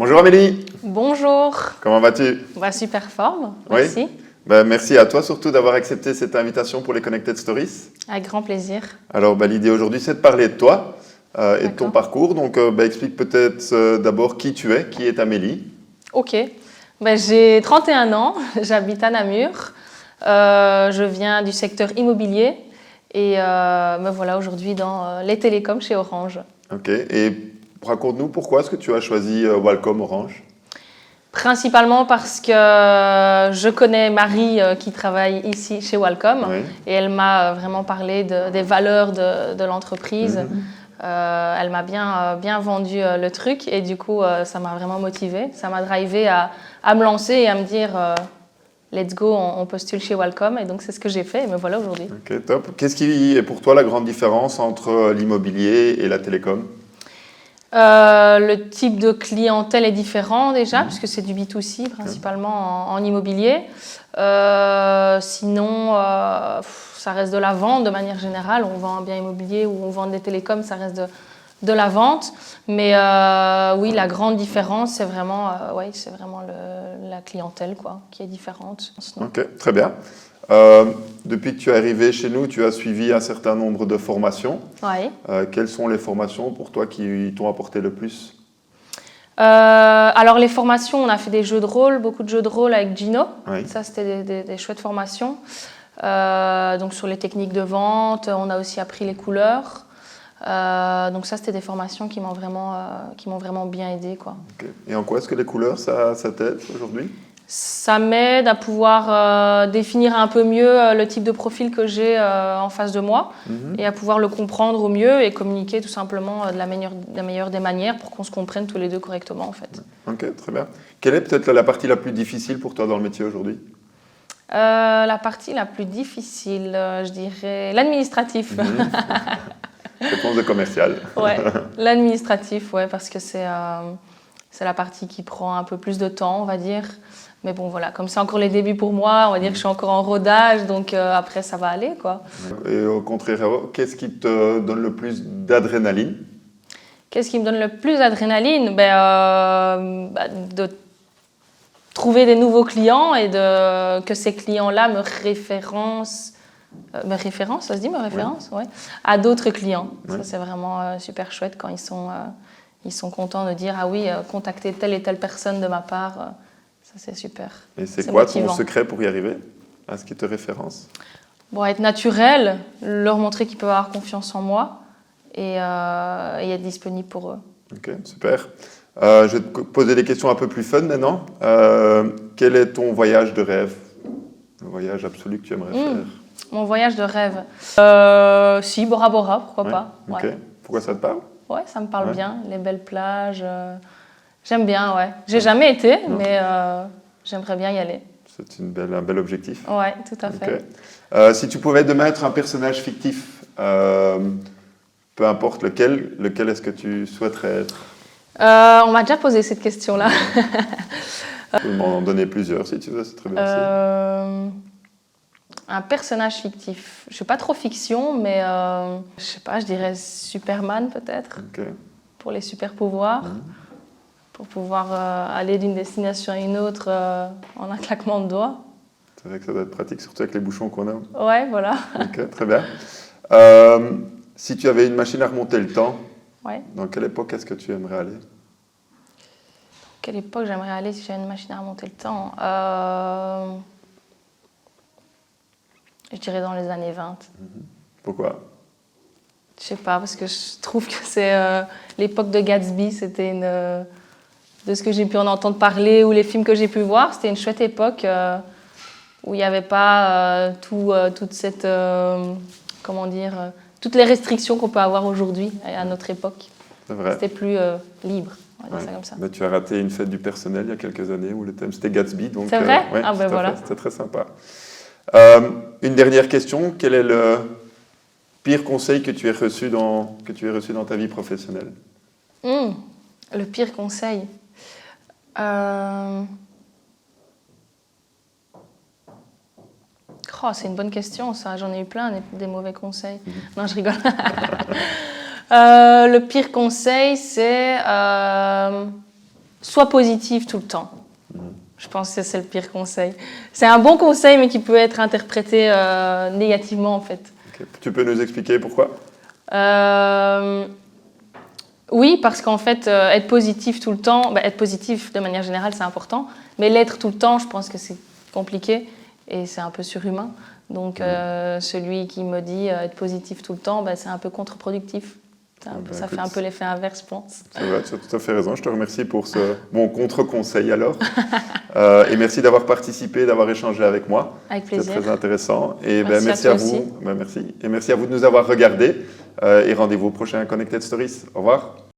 Bonjour Amélie, Bonjour, comment vas-tu? super forme, Oui. merci, Merci à toi surtout d'avoir accepté cette invitation pour les Connected Stories. avec grand plaisir. Alors l'idée aujourd'hui c'est de parler de toi et de ton D'accord. parcours. Donc explique peut-être d'abord qui tu es, qui est Amélie. Ok, j'ai 31 ans, j'habite à Namur, je viens du secteur immobilier et me voilà aujourd'hui dans les télécoms chez Orange. Ok, et raconte-nous pourquoi est-ce que tu as choisi Walcom Orange? Principalement parce que je connais Marie qui travaille ici chez Walcom Oui. et elle m'a vraiment parlé des valeurs de l'entreprise. Mhm. Elle m'a bien vendu le truc et du coup ça m'a vraiment motivée, ça m'a drivé à me lancer et à me dire let's go, on postule chez Walcom et donc c'est ce que j'ai fait et me voilà aujourd'hui. Ok, top. Qu'est-ce qui est pour toi la grande différence entre l'immobilier et la télécom? Le type de clientèle est différent déjà, puisque c'est du B2C principalement en immobilier. Sinon, ça reste de la vente de manière générale. On vend un bien immobilier ou on vend des télécoms, ça reste de la vente. Mais oui, la grande différence, c'est vraiment, la clientèle qui est différente. Ok, très bien. Depuis que tu es arrivé chez nous, tu as suivi un certain nombre de formations. Ouais. Quelles sont les formations pour toi qui t'ont apporté le plus? Alors les formations, on a fait des jeux de rôle, beaucoup de jeux de rôle avec Gino. Oui. Ça, c'était des chouettes formations. Donc sur les techniques de vente, on a aussi appris les couleurs. Donc ça, c'était des formations qui m'ont vraiment bien aidé, quoi. Ok. Et en quoi est-ce que les couleurs, ça t'aide aujourd'hui? Ça m'aide à pouvoir définir un peu mieux le type de profil que j'ai en face de moi et à pouvoir le comprendre au mieux et communiquer tout simplement de la meilleure des manières pour qu'on se comprenne tous les deux correctement, en fait. Ok, très bien. Quelle est peut-être la partie la plus difficile pour toi dans le métier aujourd'hui? La partie la plus difficile, je dirais l'administratif. Réponse de commercial. Ouais, l'administratif, ouais, parce que c'est la partie qui prend un peu plus de temps, on va dire. Mais bon, voilà, comme c'est encore les débuts pour moi, on va dire que je suis encore en rodage, donc après, ça va aller, quoi. Et au contraire, qu'est-ce qui te donne le plus d'adrénaline? Qu'est-ce qui me donne le plus d'adrénaline? De trouver des nouveaux clients et que ces clients-là me référencent, ça se dit, me référence, ouais, à d'autres clients. Ouais. Ça, c'est vraiment super chouette quand ils sont contents de dire « Ah oui, contactez telle et telle personne de ma part. Ça, c'est super. Et c'est quoi motivant. ton secret pour y arriver? À ce qui te référence? Bon, être naturel, leur montrer qu'ils peuvent avoir confiance en moi et être disponible pour eux. Ok, super. Je vais te poser des questions un peu plus fun maintenant. Quel est ton voyage de rêve? Le voyage absolu que tu aimerais faire? Mon voyage de rêve. Si, Bora Bora, pourquoi pas. Ok. Ouais. Pourquoi ça te parle? Ouais, ça me parle Ouais. bien. Les belles plages. J'aime bien, ouais. J'ai jamais été, mais j'aimerais bien y aller. C'est un bel objectif. Ouais, tout à fait. Ok. Si tu pouvais demain être un personnage fictif, peu importe lequel est-ce que tu souhaiterais être? On m'a déjà posé cette question-là. Tu peux m'en donner plusieurs si tu veux, c'est très bien aussi. Un personnage fictif. Je suis pas trop fiction, mais je sais pas, je dirais Superman peut-être, Ok. pour les super pouvoirs, pour pouvoir aller d'une destination à une autre en un claquement de doigts. C'est vrai que ça doit être pratique, surtout avec les bouchons qu'on a. Ouais, voilà. Ok, très bien. Si tu avais une machine à remonter le temps, Ouais. dans quelle époque est-ce que tu aimerais aller? Quelle époque j'aimerais aller si j'avais une machine à remonter le temps? Je dirais dans les années 20. Pourquoi? Je sais pas, parce que je trouve que c'est l'époque de Gatsby, c'était de ce que j'ai pu en entendre parler ou les films que j'ai pu voir, c'était une chouette époque où il n'y avait pas toute cette, comment dire, toutes les restrictions qu'on peut avoir aujourd'hui à notre époque. C'est vrai. C'était plus libre, on va dire ça comme ça. Bah, tu as raté une fête du personnel il y a quelques années où le thème c'était Gatsby. C'est vrai? Ouais, Ah ben voilà. C'était très sympa. Une dernière question, quel est le pire conseil que tu aies reçu dans ta vie professionnelle? Le pire conseil. Oh, c'est une bonne question, ça. J'en ai eu plein, des mauvais conseils. Non, je rigole. Le pire conseil, c'est sois positif tout le temps. Je pense que c'est le pire conseil. C'est un bon conseil, mais qui peut être interprété négativement, en fait. Okay. Tu peux nous expliquer pourquoi? Oui, parce qu'en fait, être positif tout le temps, être positif de manière générale, c'est important. Mais l'être tout le temps, je pense que c'est compliqué et c'est un peu surhumain. Donc, celui qui me dit être positif tout le temps, c'est un peu contre-productif. Ça fait un peu l'effet inverse, je pense. C'est vrai, tu as tout à fait raison. Je te remercie pour ce bon contre-conseil alors. Et merci d'avoir participé, d'avoir échangé avec moi. Avec plaisir. C'est très intéressant. Et merci à vous. Merci. Et merci à vous de nous avoir regardés. Et rendez-vous au prochain Connected Stories. Au revoir.